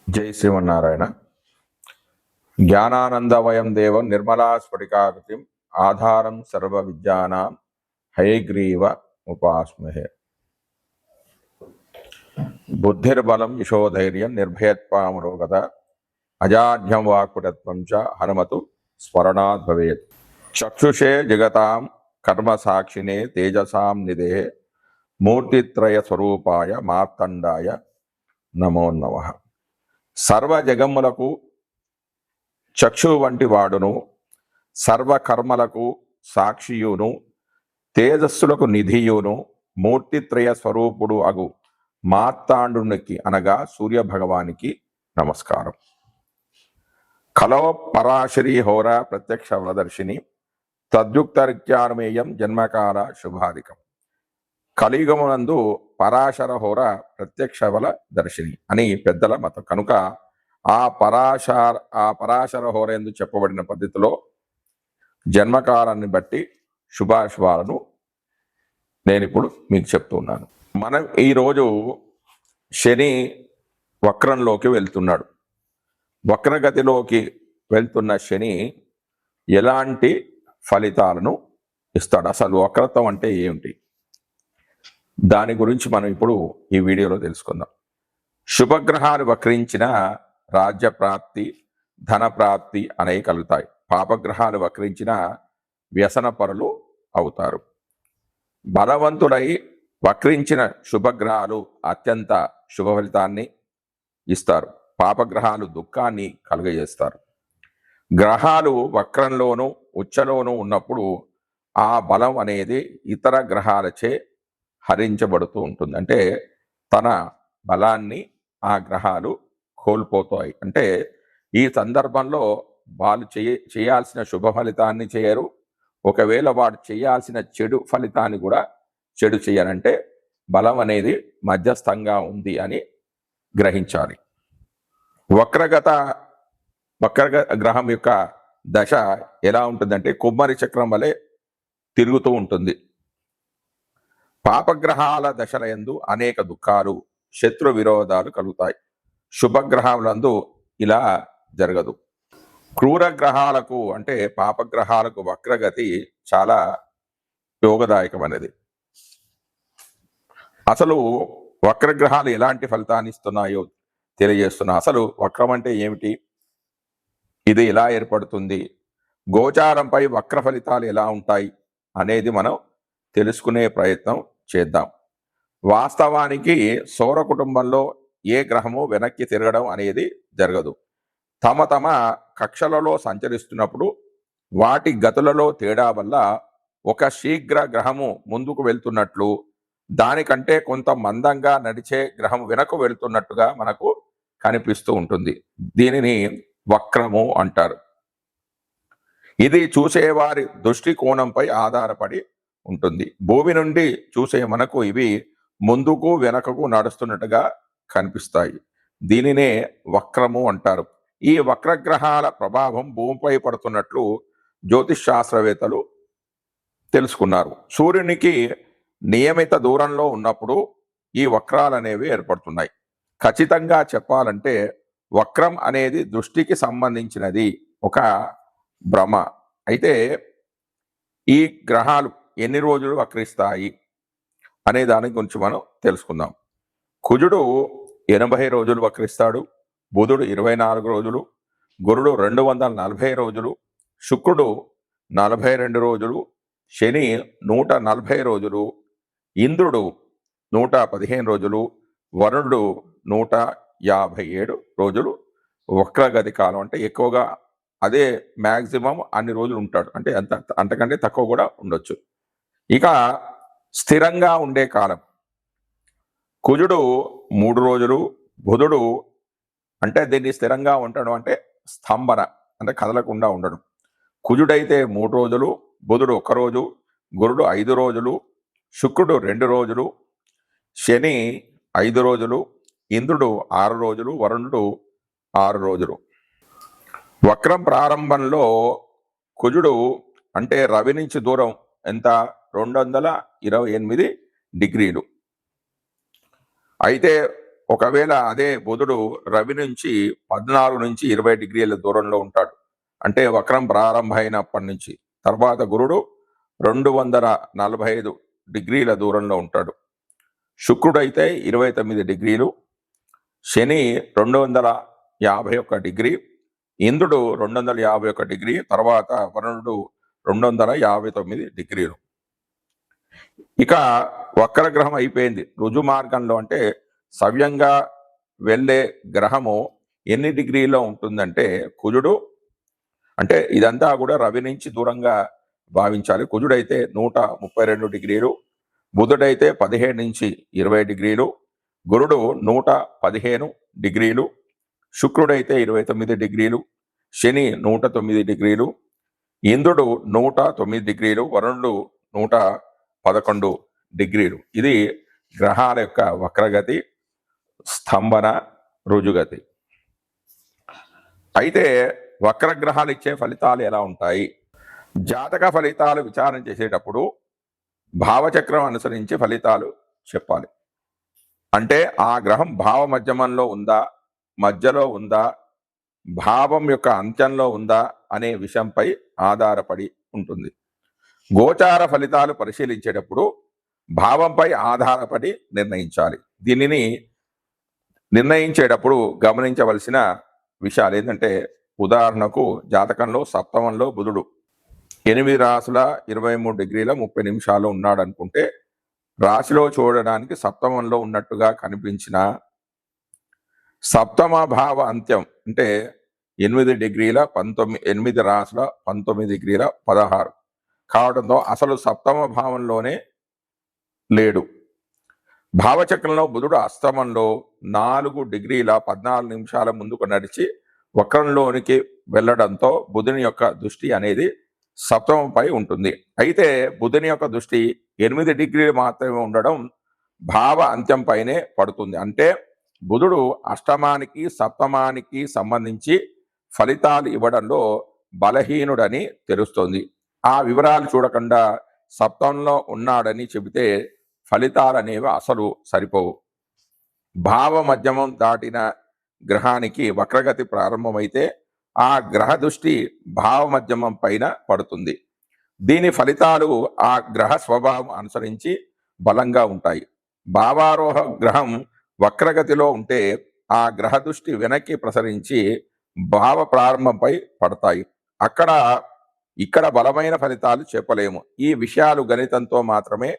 జై శ్రీమన్నారాయణ. జ్ఞానానందవయం దేవం నిర్మలా స్ఫటికాకృతిం ఆధారం సర్వ విద్యానాం హయగ్రీవ ఉపాస్మహే. బుద్ధిర్బలం యశోధైర్యం నిర్భయత్వామరోగత అజాఢ్యం వాక్పటత్వం చ హనుమతు స్మరణాద్ భవేత్. చక్షుషే జగతాం కర్మ సాక్షినే తేజసాం నిదే మూర్తిత్రయ స్వరూపాయ మార్తండాయ నమో నమః. సర్వ జగమ్ములకు చక్షు వంటి వాడును, సర్వకర్మలకు సాక్షియును, తేజస్సులకు నిధియును, మూర్తిత్రయ స్వరూపుడు అగు మార్తాండునికి అనగా సూర్య భగవానికి నమస్కారం. కలవ పరాశరి హోర ప్రత్యక్ష వలదర్శిని తద్యుక్తరిత్యానుమేయం జన్మకాల శుభాధికం. కలియుగమునందు పరాశర హోర ప్రత్యక్ష వల దర్శిని అని పెద్దల మతం కనుక ఆ పరాశర హోర ఎందు చెప్పబడిన పద్ధతిలో జన్మకాలాన్ని బట్టి శుభాశుభాలను నేను ఇప్పుడు మీకు చెప్తున్నాను. మనం ఈరోజు శని వక్రంలోకి వెళ్తున్నాడు. వక్రగతిలోకి వెళ్తున్న శని ఎలాంటి ఫలితాలను ఇస్తాడు, అసలు వక్రత్వం అంటే ఏమిటి, దాని గురించి మనం ఇప్పుడు ఈ వీడియోలో తెలుసుకుందాం. శుభగ్రహాలు వక్రించిన రాజ్య ప్రాప్తి, ధన ప్రాప్తి అనేవి కలుగుతాయి. పాపగ్రహాలు వక్రించిన వ్యసన పరులు అవుతారు. బలవంతుడై వక్రించిన శుభగ్రహాలు అత్యంత శుభ ఫలితాన్ని ఇస్తారు. పాపగ్రహాలు దుఃఖాన్ని కలుగజేస్తారు. గ్రహాలు వక్రంలోనూ ఉచ్చలోనూ ఉన్నప్పుడు ఆ బలం అనేది ఇతర గ్రహాలచే హరించబడుతూ ఉంటుంది. అంటే తన బలాన్ని ఆ గ్రహాలు కోల్పోతాయి. అంటే ఈ సందర్భంలో వాళ్ళు చేయాల్సిన శుభ ఫలితాన్ని చేయరు. ఒకవేళ వాడు చేయాల్సిన చెడు ఫలితాన్ని కూడా చెడు చేయాలంటే బలం అనేది మధ్యస్థంగా ఉంది అని గ్రహించాలి. వక్ర గ్రహం యొక్క దశ ఎలా ఉంటుందంటే కుమ్మరి చక్రం వలె తిరుగుతూ ఉంటుంది. పాపగ్రహాల దశల యందు అనేక దుఃఖాలు, శత్రు విరోధాలు కలుగుతాయి. శుభగ్రహాలందు ఇలా జరగదు. క్రూర గ్రహాలకు అంటే పాపగ్రహాలకు వక్రగతి చాలా యోగదాయకమైనది. అసలు వక్రగ్రహాలు ఎలాంటి ఫలితాన్ని ఇస్తున్నాయో తెలియజేస్తున్నా. అసలు వక్రం అంటే ఏమిటి, ఇది ఎలా ఏర్పడుతుంది, గోచారంపై వక్ర ఫలితాలు ఎలా ఉంటాయి అనేది మనం తెలుసుకునే ప్రయత్నం చేద్దాం. వాస్తవానికి సౌర కుటుంబంలో ఏ గ్రహము వెనక్కి తిరగడం అనేది జరగదు. తమ తమ కక్షలలో సంచరిస్తున్నప్పుడు వాటి గతులలో తేడా వల్ల ఒక శీఘ్ర గ్రహము ముందుకు వెళ్తున్నట్లు, దానికంటే కొంత మందంగా నడిచే గ్రహం వెనక్కు వెళ్తున్నట్టుగా మనకు కనిపిస్తూ ఉంటుంది. దీనిని వక్రము అంటారు. ఇది చూసేవారి దృష్టికోణంపై ఆధారపడి ఉంటుంది. భూమి నుండి చూసే మనకు ఇవి ముందుకు వెనకకు నడుస్తున్నట్టుగా కనిపిస్తాయి. దీనినే వక్రము అంటారు. ఈ వక్రగ్రహాల ప్రభావం భూమిపై పడుతున్నట్లు జ్యోతిష్ శాస్త్రవేత్తలు తెలుసుకున్నారు. సూర్యునికి నియమిత దూరంలో ఉన్నప్పుడు ఈ వక్రాలు అనేవి ఏర్పడుతున్నాయి. ఖచ్చితంగా చెప్పాలంటే వక్రం అనేది దృష్టికి సంబంధించినది, ఒక భ్రమ. అయితే ఈ గ్రహాలు ఎన్ని రోజులు వక్రిస్తాయి అనే దాని గురించి మనం తెలుసుకుందాం. కుజుడు 80 రోజులు వక్రిస్తాడు, బుధుడు 24 రోజులు, గురుడు 240 రోజులు, శుక్రుడు 42 రోజులు, శని 140 రోజులు, ఇంద్రుడు 115 రోజులు, వరుణుడు 157 రోజులు వక్రగతి కాలం. అంటే ఎక్కువగా అదే మ్యాక్సిమం అన్ని రోజులు ఉంటాడు. అంటే అంతకంటే తక్కువ కూడా ఉండొచ్చు. ఇక స్థిరంగా ఉండే కాలం కుజుడు 3 రోజులు, బుధుడు అంటే దీన్ని స్థిరంగా ఉండడం అంటే స్తంభన, అంటే కదలకుండా ఉండడం. కుజుడైతే 3 రోజులు, బుధుడు 1 రోజు, గురుడు 5 రోజులు, శుక్రుడు 2 రోజులు, శని 5 రోజులు, ఇంద్రుడు 6 రోజులు, వరుణుడు 6 రోజులు. వక్రం ప్రారంభంలో కుజుడు అంటే రవి నుంచి దూరం ఎంత, 228 డిగ్రీలు. అయితే ఒకవేళ అదే బుధుడు రవి నుంచి 14 నుంచి 20 డిగ్రీల దూరంలో ఉంటాడు, అంటే వక్రం ప్రారంభమైనప్పటి నుంచి. తర్వాత గురుడు 245 డిగ్రీల దూరంలో ఉంటాడు. శుక్రుడైతే 29 డిగ్రీలు, శని 251 డిగ్రీ, ఇంద్రుడు 251 డిగ్రీ, తర్వాత వరుణుడు 259 డిగ్రీలు. ఇక వక్రగ్రహం అయిపోయింది. రుజు మార్గంలో అంటే సవ్యంగా వెళ్ళే గ్రహము ఎన్ని డిగ్రీలో ఉంటుందంటే కుజుడు, అంటే ఇదంతా కూడా రవి నుంచి దూరంగా భావించాలి. కుజుడైతే 132 డిగ్రీలు, బుధుడైతే 15 నుంచి 20 డిగ్రీలు, గురుడు 115 డిగ్రీలు, శుక్రుడైతే 29 డిగ్రీలు, శని 109 డిగ్రీలు, ఇంద్రుడు 109 డిగ్రీలు, వరుణుడు 111 డిగ్రీలు. ఇది గ్రహాల యొక్క వక్రగతి, స్తంభన, రుజుగతి. అయితే వక్రగ్రహాలు ఇచ్చే ఫలితాలు ఎలా ఉంటాయి? జాతక ఫలితాలు విచారణ చేసేటప్పుడు భావచక్రం అనుసరించి ఫలితాలు చెప్పాలి. అంటే ఆ గ్రహం భావ మధ్యమంలో ఉందా, మధ్యలో ఉందా, భావం యొక్క అంత్యంలో ఉందా అనే విషయంపై ఆధారపడి ఉంటుంది. గోచార ఫలితాలు పరిశీలించేటప్పుడు భావంపై ఆధారపడి నిర్ణయించాలి. దీనిని నిర్ణయించేటప్పుడు గమనించవలసిన విషయాలు ఏంటంటే, ఉదాహరణకు జాతకంలో సప్తమంలో బుధుడు 8 రాసుల 23 డిగ్రీల 30 నిమిషాలు ఉన్నాడు అనుకుంటే, రాశిలో చూడడానికి సప్తమంలో ఉన్నట్టుగా కనిపించిన సప్తమ భావ అంత్యం అంటే 8 డిగ్రీల 19 8 రాసుల 19 డిగ్రీల 16 కావడంతో అసలు సప్తమ భావంలోనే లేడు. భావచక్రంలో బుధుడు అస్తమంలో 4 డిగ్రీల 14 నిమిషాల ముందుకు నడిచి వక్రంలోనికి వెళ్ళడంతో బుధుని యొక్క దృష్టి అనేది సప్తమంపై ఉంటుంది. అయితే బుధుని యొక్క దృష్టి 8 డిగ్రీలు మాత్రమే ఉండడం భావ అంత్యంపైనే పడుతుంది. అంటే బుధుడు అష్టమానికి సప్తమానికి సంబంధించి ఫలితాలు ఇవ్వడంలో బలహీనుడని తెలుస్తుంది. ఆ వివరాలు చూడకుండా సప్తంలో ఉన్నాడని చెబితే ఫలితాలు అనేవి అసలు సరిపోవు. భావ మధ్యమం దాటిన గ్రహానికి వక్రగతి ప్రారంభమైతే ఆ గ్రహ దృష్టి భావ మధ్యమం పైన పడుతుంది. దీని ఫలితాలు ఆ గ్రహ స్వభావం అనుసరించి బలంగా ఉంటాయి. భావారోహ గ్రహం వక్రగతిలో ఉంటే ఆ గ్రహ దృష్టి వెనక్కి ప్రసరించి భావ ప్రారంభంపై పడతాయి. ఇక్కడ బలమైన ఫలితాలు చెప్పలేము. ఈ విషయాలు గణితంతో మాత్రమే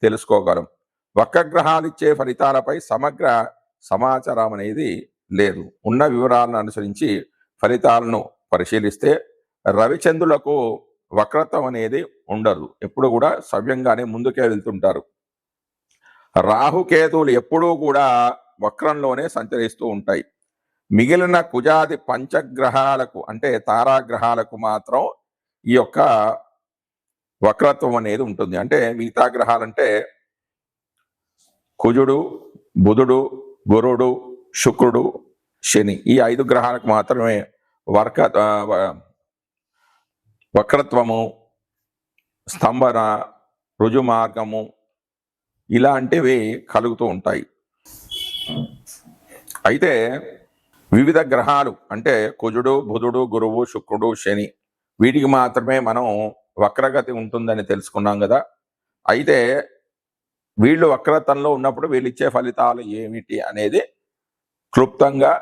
తెలుసుకోగలం. వక్రగ్రహాలు ఇచ్చే ఫలితాలపై సమగ్ర సమాచారం అనేది లేదు. ఉన్న వివరాలను అనుసరించి ఫలితాలను పరిశీలిస్తే రవిచంద్రులకు వక్రత్వం అనేది ఉండదు. ఎప్పుడు కూడా సవ్యంగానే ముందుకే వెళ్తుంటారు. రాహుకేతువులు ఎప్పుడూ కూడా వక్రంలోనే సంచరిస్తూ ఉంటాయి. మిగిలిన కుజాది పంచగ్రహాలకు అంటే తారాగ్రహాలకు మాత్రం ఈ యొక్క వక్రత్వం అనేది ఉంటుంది. అంటే మిగతా గ్రహాలంటే కుజుడు, బుధుడు, గురుడు, శుక్రుడు, శని, ఈ 5 గ్రహాలకు మాత్రమే వక్రత్వము, స్తంభన, రుజు మార్గము ఇలాంటివి కలుగుతూ ఉంటాయి. అయితే వివిధ గ్రహాలు అంటే కుజుడు, బుధుడు, గురువు, శుక్రుడు, శని వీటికి మాత్రమే మనం వక్రగతి ఉంటుందని తెలుసుకున్నాం కదా. అయితే వీళ్ళు వక్రతంలో ఉన్నప్పుడు వీళ్ళు ఇచ్చే ఫలితాలు ఏమిటి అనేది క్లుప్తంగా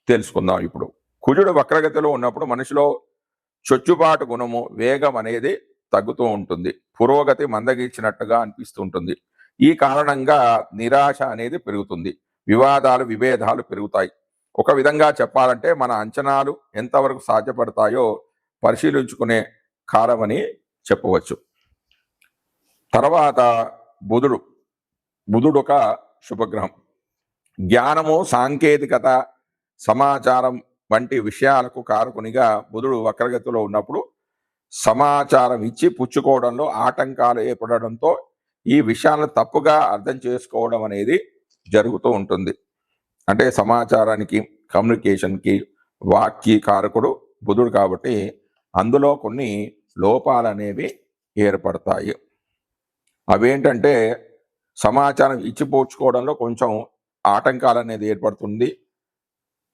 తెలుసుకుందాం. ఇప్పుడు కుజుడు వక్రగతిలో ఉన్నప్పుడు మనిషిలో చొచ్చుబాటు గుణము, వేగం అనేది తగ్గుతూ ఉంటుంది. పురోగతి మందగించినట్టుగా అనిపిస్తుంటుంది. ఈ కారణంగా నిరాశ అనేది పెరుగుతుంది. వివాదాలు, విభేదాలు పెరుగుతాయి. ఒక విధంగా చెప్పాలంటే మన అంచనాలు ఎంతవరకు సాధ్యపడతాయో పరిశీలించుకునే కాలమని చెప్పవచ్చు. తర్వాత బుధుడు ఒక శుభగ్రహం. జ్ఞానము, సాంకేతికత, సమాచారం వంటి విషయాలకు కారకునిగా బుధుడు వక్రగతిలో ఉన్నప్పుడు సమాచారం ఇచ్చి పుచ్చుకోవడంలో ఆటంకాలు ఏర్పడడంతో ఈ విషయాలను తప్పుగా అర్థం చేసుకోవడం అనేది జరుగుతూ ఉంటుంది. అంటే సమాచారానికి, కమ్యూనికేషన్కి, వాక్కి కారకుడు బుధుడు కాబట్టి అందులో కొన్ని లోపాలు అనేవి ఏర్పడతాయి. అవేంటంటే సమాచారం ఇచ్చిపుచ్చుకోవడంలో కొంచెం ఆటంకాలు అనేది ఏర్పడుతుంది.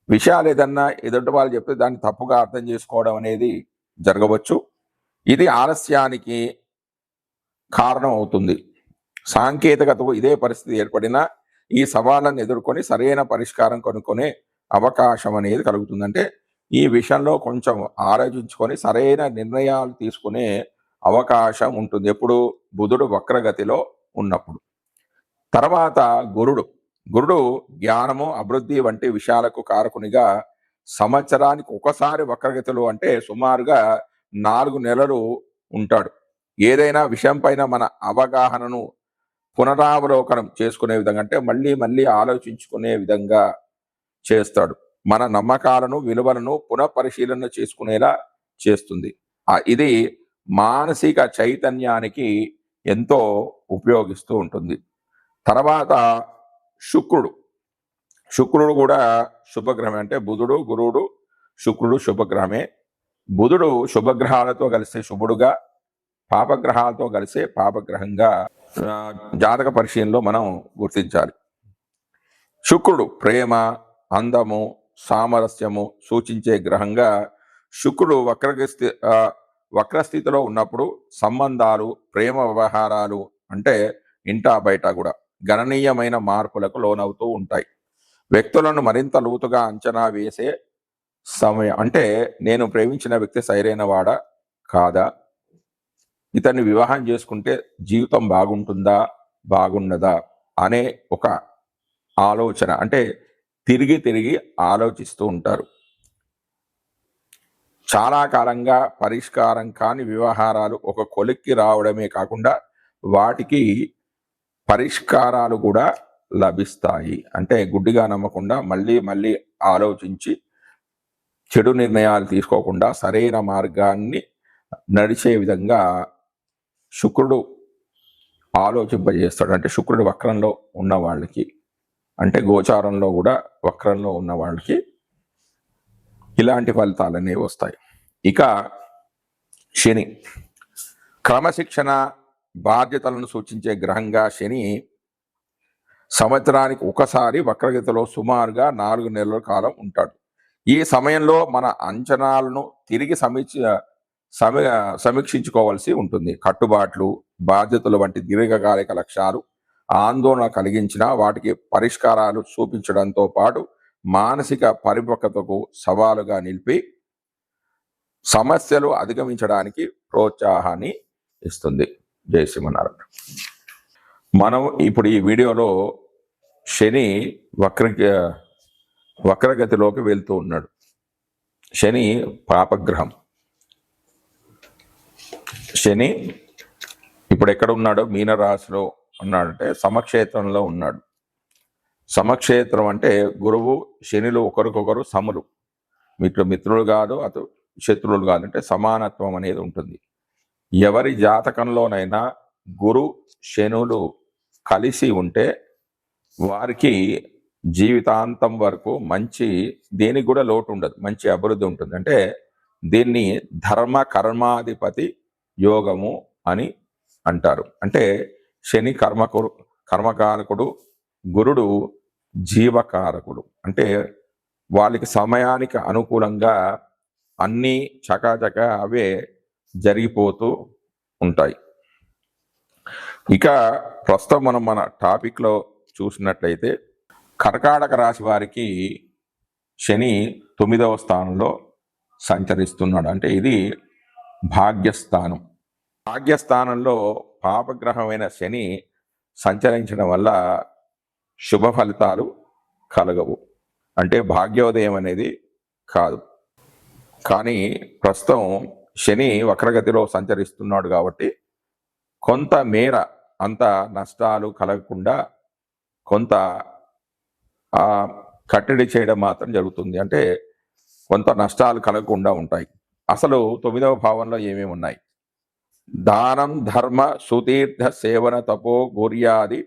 విషయాలు ఏదన్నా ఎదుటి వాళ్ళు చెప్తే దాన్ని తప్పుగా అర్థం చేసుకోవడం అనేది జరగవచ్చు. ఇది ఆలస్యానికి కారణం అవుతుంది. సాంకేతికతకు ఇదే పరిస్థితి ఏర్పడినా ఈ సవాళ్ళను ఎదుర్కొని సరైన పరిష్కారం కనుక్కునే అవకాశం అనేది కలుగుతుంది. అంటే ఈ విషయంలో కొంచెం ఆలోచించుకొని సరైన నిర్ణయాలు తీసుకునే అవకాశం ఉంటుంది. ఎప్పుడు బుధుడు వక్రగతిలో ఉన్నప్పుడు. తర్వాత గురుడు జ్ఞానము, అభివృద్ధి వంటి విషయాలకు కారకునిగా సంవత్సరానికి ఒకసారి వక్రగతిలో అంటే సుమారుగా 4 నెలలు ఉంటాడు. ఏదైనా విషయం పైన మన అవగాహనను పునరావలోకనం చేసుకునే విధంగా అంటే మళ్ళీ మళ్ళీ ఆలోచించుకునే విధంగా చేస్తాడు. మన నమ్మకాలను, విలువలను పునఃపరిశీలన చేసుకునేలా చేస్తుంది. ఇది మానసిక చైతన్యానికి ఎంతో ఉపయోగిస్తూ ఉంటుంది. తర్వాత శుక్రుడు కూడా శుభగ్రహమే. అంటే బుధుడు, గురువుడు, శుక్రుడు శుభగ్రహమే. బుధుడు శుభగ్రహాలతో కలిస్తే శుభుడుగా, పాపగ్రహాలతో కలిసే పాపగ్రహంగా జాతక పరిశీలనలో మనం గుర్తించాలి. శుక్రుడు ప్రేమ, అందము, సామరస్యము సూచించే గ్రహంగా శుక్రుడు వక్రస్థితిలో ఉన్నప్పుడు సంబంధాలు, ప్రేమ వ్యవహారాలు అంటే ఇంటా బయట కూడా గణనీయమైన మార్పులకు లోనవుతూ ఉంటాయి. వ్యక్తులను మరింత లోతుగా అంచనా వేసే సమయం. అంటే నేను ప్రేమించిన వ్యక్తి సరైన వాడా కాదా, ఇతన్ని వివాహం చేసుకుంటే జీవితం బాగుంటుందా బాగుండదా అనే ఒక ఆలోచన. అంటే తిరిగి ఆలోచిస్తూ ఉంటారు. చాలా కాలంగా పరిష్కారం కాని వ్యవహారాలు ఒక కొలిక్కి రావడమే కాకుండా వాటికి పరిష్కారాలు కూడా లభిస్తాయి. అంటే గుడ్డిగా నమ్మకుండా మళ్ళీ ఆలోచించి చెడు నిర్ణయాలు తీసుకోకుండా సరైన మార్గాన్ని నడిచే విధంగా శుక్రుడు ఆలోచింపజేస్తాడు. అంటే శుక్రుడు వక్రంలో ఉన్న వాళ్ళకి, అంటే గోచారంలో కూడా వక్రంలో ఉన్న వాళ్ళకి ఇలాంటి ఫలితాలన్నీ వస్తాయి. ఇక శని క్రమశిక్షణ, బాధ్యతలను సూచించే గ్రహంగా శని సంవత్సరానికి ఒకసారి వక్రగతిలో సుమారుగా 4 నెలల కాలం ఉంటాడు. ఈ సమయంలో మన అంచనాలను తిరిగి సమీక్షించుకోవాల్సి ఉంటుంది. కట్టుబాట్లు, బాధ్యతలు వంటి దీర్ఘకాలిక లక్ష్యాలు ఆందోళన కలిగించిన వాటికి పరిష్కారాలు చూపించడంతో పాటు మానసిక పరిపక్వతకు సవాలుగా నిలిపి సమస్యలు అధిగమించడానికి ప్రోత్సాహాన్ని ఇస్తుంది. జై శ్రీమన్నారాయణ. మనం ఇప్పుడు ఈ వీడియోలో శని వక్రగతిలోకి వెళ్తూ ఉన్నాడు. శని పాపగ్రహం. శని ఇప్పుడు ఎక్కడ ఉన్నాడో మీనరాశిలో ఉన్నాడంటే సమక్షేత్రంలో ఉన్నాడు. సమక్షేత్రం అంటే గురువు శనిలు ఒకరికొకరు సములు, మిత్రులు కాదు, అటు శత్రువులు కాదు, అంటే సమానత్వం అనేది ఉంటుంది. ఎవరి జాతకంలోనైనా గురు శనులు కలిసి ఉంటే వారికి జీవితాంతం వరకు దేనికి కూడా లోటు ఉండదు, మంచి అభివృద్ధి ఉంటుంది. అంటే దీన్ని ధర్మ కర్మాధిపతి యోగము అని అంటారు. అంటే శని కర్మకారకుడు, గురుడు జీవకారకుడు. అంటే వాళ్ళకి సమయానికి అనుకూలంగా అన్నీ చకాచకా అవే జరిగిపోతూ ఉంటాయి. ఇక ప్రస్తుతం మనం మన టాపిక్లో చూసినట్లయితే కర్కాటక రాశి వారికి శని 9వ స్థానంలో సంచరిస్తున్నాడు. అంటే ఇది భాగ్యస్థానం. భాగ్యస్థానంలో పాపగ్రహమైన శని సంచరించడం వల్ల శుభ ఫలితాలు కలగవు. అంటే భాగ్యోదయం అనేది కాదు. కానీ ప్రస్తుతం శని వక్రగతిలో సంచరిస్తున్నాడు కాబట్టి కొంత మేర అంత నష్టాలు కలగకుండా కొంత కట్టడి చేయడం మాత్రం జరుగుతుంది. అంటే కొంత నష్టాలు కలగకుండా ఉంటాయి. అసలు 9వ భావంలో ఏమేమి ఉన్నాయి? దానం, ధర్మ, సుతీర్థ సేవన, తపో, గౌర్యాది,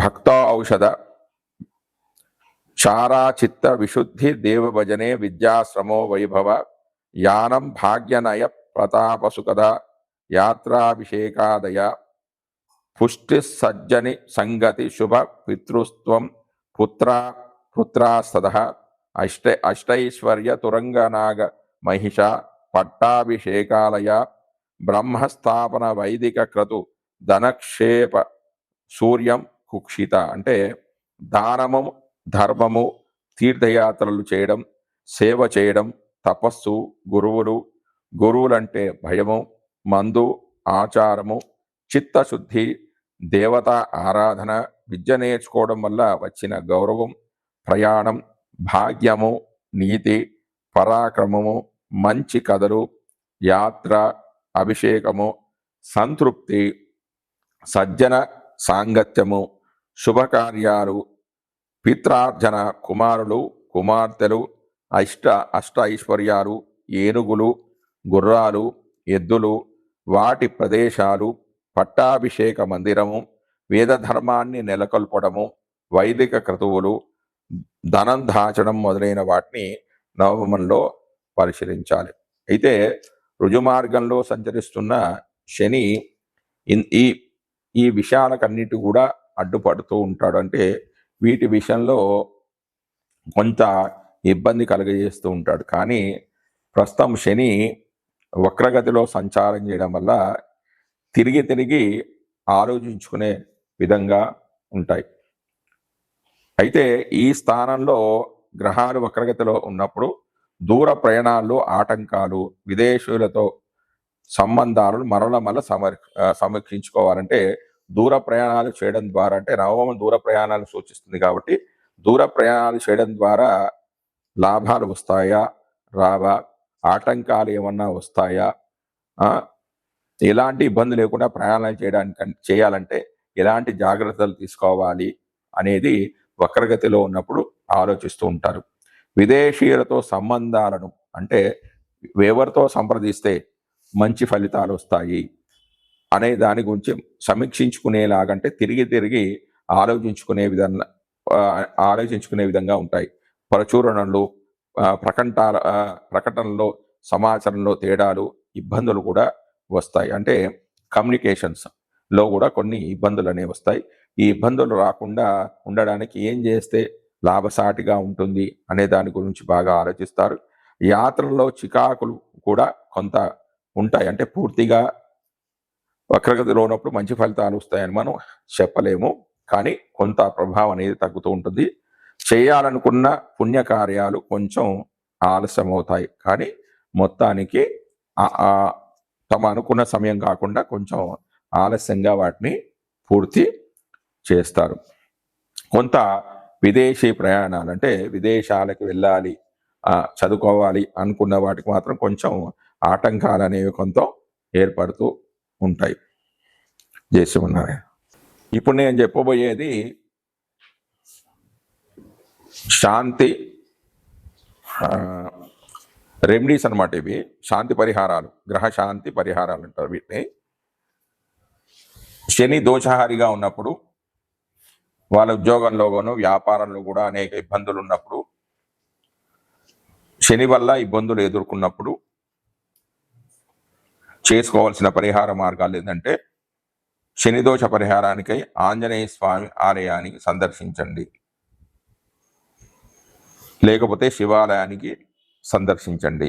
భక్త ఔషధ, చారా, చిత్త విశుద్ధి, దేవ భజనే, విద్యాశ్రమో వైభవ, యానం, భాగ్యనయ, ప్రతాప సుఖద, యాత్రాభిషేకాదయ, పుష్టి సజ్జని సంగతి శుభ పితృస్త్వం పుత్రాస్తద అష్టైశ్వర్య తురంగనాగ మహిష పట్టాభిషేకాలయ బ్రహ్మస్థాపన వైదిక క్రతు ధనక్షేప సూర్యం కుక్షిత. అంటే దానము, ధర్మము, తీర్థయాత్రలు చేయడం, సేవ చేయడం, తపస్సు, గురువులంటే భయము, మందు, ఆచారము, చిత్తశుద్ధి, దేవతా ఆరాధన, విద్య నేర్చుకోవడం వల్ల వచ్చిన గౌరవం, ప్రయాణం, భాగ్యము, నీతి, పరాక్రమము, మంచి కథలు, యాత్ర, అభిషేకము, సంతృప్తి, సజ్జన సాంగత్యము, శుభకార్యాలు, పిత్రార్జన, కుమారులు, కుమార్తెలు, అష్ట ఐశ్వర్యాలు, ఏనుగులు, గుర్రాలు, ఎద్దులు, వాటి ప్రదేశాలు, పట్టాభిషేక మందిరము, వేదధర్మాన్ని నెలకొల్పడము, వైదిక క్రతువులు, ధనం దాచడం మొదలైన వాటిని నవమంలో పరిశీలించాలి. అయితే రుజుమార్గంలో సంచరిస్తున్న శని ఈ విషయాలకన్నిటి కూడా అడ్డుపడుతూ ఉంటాడు. అంటే వీటి విషయంలో కొంత ఇబ్బంది కలుగజేస్తూ ఉంటాడు. కానీ ప్రస్తుతం శని వక్రగతిలో సంచారం చేయడం వల్ల తిరిగి ఆలోచించుకునే విధంగా ఉంటాయి. అయితే ఈ స్థానంలో గ్రహాలు వక్రగతిలో ఉన్నప్పుడు దూర ప్రయాణాల్లో ఆటంకాలు, విదేశీయులతో సంబంధాలను మరల సమీక్షించుకోవాలంటే దూర ప్రయాణాలు చేయడం ద్వారా, అంటే నవమం దూర ప్రయాణాలు సూచిస్తుంది కాబట్టి దూర ప్రయాణాలు చేయడం ద్వారా లాభాలు వస్తాయా, రావా, ఆటంకాలు ఏమన్నా వస్తాయా, ఎలాంటి ఇబ్బంది లేకుండా ప్రయాణాలు చేయాలంటే ఎలాంటి జాగ్రత్తలు తీసుకోవాలి అనేది వక్రగతిలో ఉన్నప్పుడు ఆలోచిస్తూ ఉంటారు. విదేశీయులతో సంబంధాలను, అంటే ఎవరితో సంప్రదిస్తే మంచి ఫలితాలు వస్తాయి అనే దాని గురించి సమీక్షించుకునేలాగంటే తిరిగి ఆలోచించుకునే విధంగా ఉంటాయి. ప్రచురణలు, ప్రకటనలో, సమాచారంలో తేడాలు, ఇబ్బందులు కూడా వస్తాయి. అంటే కమ్యూనికేషన్స్లో కూడా కొన్ని ఇబ్బందులు అనేవి వస్తాయి. ఈ ఇబ్బందులు రాకుండా ఉండడానికి ఏం చేస్తే లాభసాటిగా ఉంటుంది అనే దాని గురించి బాగా ఆలోచిస్తారు. యాత్రల్లో చికాకులు కూడా కొంత ఉంటాయి. అంటే పూర్తిగా వక్రగతిలో ఉన్నప్పుడు మంచి ఫలితాలు వస్తాయని మనం చెప్పలేము, కానీ కొంత ప్రభావం అనేది తగ్గుతూ ఉంటుంది. చేయాలనుకున్న పుణ్యకార్యాలు కొంచెం ఆలస్యం అవుతాయి, కానీ మొత్తానికి తమ అనుకున్న సమయం కాకుండా కొంచెం ఆలస్యంగా వాటిని పూర్తి చేస్తారు. కొంత విదేశీ ప్రయాణాలు, అంటే విదేశాలకు వెళ్ళాలి, చదువుకోవాలి అనుకున్న వాటికి మాత్రం కొంచెం ఆటంకాలు అనేవి కొంత ఏర్పడుతూ ఉంటాయి. చేసి ఉన్నారు. ఇప్పుడు నేను చెప్పబోయేది శాంతి రెమెడీస్ అనమాట. ఇవి శాంతి పరిహారాలు, గ్రహ శాంతి పరిహారాలు అంటారు వీటిని. శని దోషహారిగా ఉన్నప్పుడు, వాళ్ళ ఉద్యోగంలోనూ వ్యాపారంలో కూడా అనేక ఇబ్బందులు ఉన్నప్పుడు, శని వల్ల ఇబ్బందులు ఎదుర్కొన్నప్పుడు చేసుకోవాల్సిన పరిహార మార్గాలు ఏంటంటే, శనిదోష పరిహారానికై ఆంజనేయ స్వామి ఆలయానికి సందర్శించండి, లేకపోతే శివాలయానికి సందర్శించండి.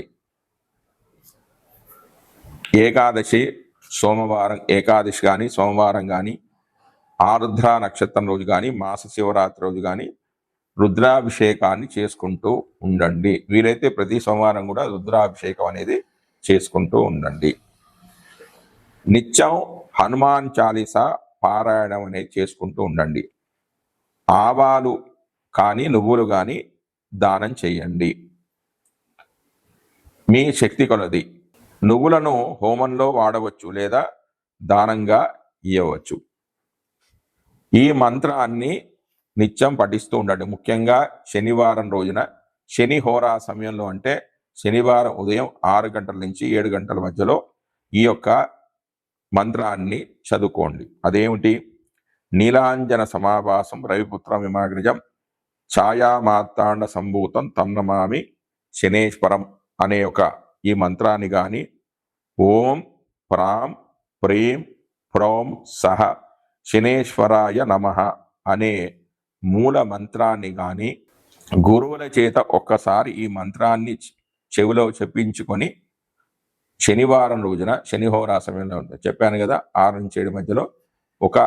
ఏకాదశి కానీ సోమవారం కానీ, ఆరుద్ర నక్షత్రం రోజు కానీ, మాస శివరాత్రి రోజు కానీ రుద్రాభిషేకాన్ని చేసుకుంటూ ఉండండి. వీలైతే ప్రతి సోమవారం కూడా రుద్రాభిషేకం అనేది చేసుకుంటూ ఉండండి. నిత్యం హనుమాన్ చాలీసా పారాయణం అనేది చేసుకుంటూ ఉండండి. ఆవాలు కానీ నువ్వులు కానీ దానం చేయండి. మీ శక్తి కొలది నువ్వులను హోమంలో వాడవచ్చు లేదా దానంగా ఇవ్వవచ్చు. ఈ మంత్రాన్ని నిత్యం పఠిస్తూ ఉండండి. ముఖ్యంగా శనివారం రోజున, శని హోరా సమయంలో, అంటే శనివారం ఉదయం 6 గంటల నుంచి 7 గంటల మధ్యలో ఈ యొక్క మంత్రాన్ని చదువుకోండి. అదేమిటి? నీలాంజన సమావాసం రవిపుత్ర విమాగ్రజం ఛాయామార్తాండ సంభూతం తన్నమామి శనేశ్వరం అనే ఒక ఈ మంత్రాన్ని కానీ, ఓం ప్రాం ప్రీం ప్రోం సహ శనేశ్వరాయ నమః అనే మూల మంత్రాన్ని కానీ గురువుల చేత ఒక్కసారి ఈ మంత్రాన్ని చెవిలో చెప్పించుకొని శనివారం రోజున శనిహోరా సమయంలో ఉంటుంది చెప్పాను కదా 6 నుంచి 7 మధ్యలో ఒక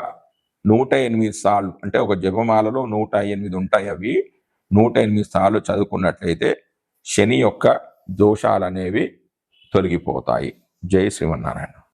108 సార్లు అంటే ఒక జపమాలలో 108 ఉంటాయి. అవి 108 సార్లు చదువుకున్నట్లయితే శని యొక్క దోషాలు అనేవి తొలగిపోతాయి. జై శ్రీమన్నారాయణ.